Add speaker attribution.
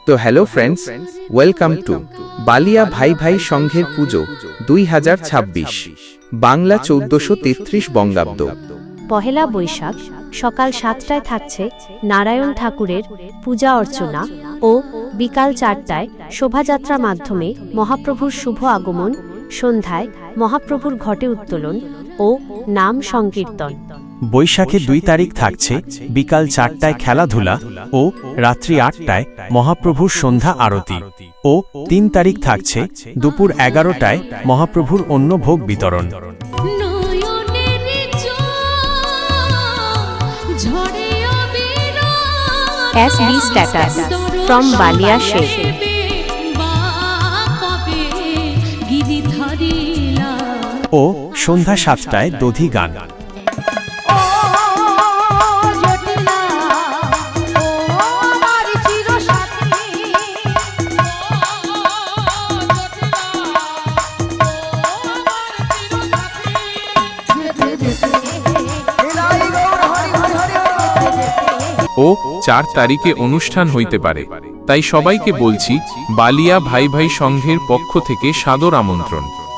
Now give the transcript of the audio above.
Speaker 1: তো hello friends, welcome to Balia ভাই ভাই সংঘের পুজো 2026, বাংলা 1433 বঙ্গাব্দ।
Speaker 2: পহেলা বৈশাখ সকাল 7টায় থাকছে নারায়ণ ঠাকুরের পূজা অর্চনা ও বিকাল 4টায় শোভাযাত্রা মাধ্যমে মহাপ্রভুর শুভ আগমন, সন্ধ্যায় মহাপ্রভুর ঘটে উত্তোলন ও নাম সংকীর্তন।
Speaker 3: বৈশাখে 2 তারিখ থাকছে বিকাল 4টায় খেলাধুলা ও রাত্রি 8টায় মহাপ্রভুর সন্ধ্যা আরতি ও 3 তারিখ থাকছে দুপুর 11টায় মহাপ্রভুর অন্ন ভোগ বিতরণ।
Speaker 2: SB status from Balia Sheikh.
Speaker 3: ও সন্ধ্যা 7টায় দধি গান।
Speaker 4: ও 4 তারিখে অনুষ্ঠান হইতে পারে, তাই সবাইকে বলছি বালিয়া ভাই ভাই সংঘের পক্ষ থেকে সাদর আমন্ত্রণ।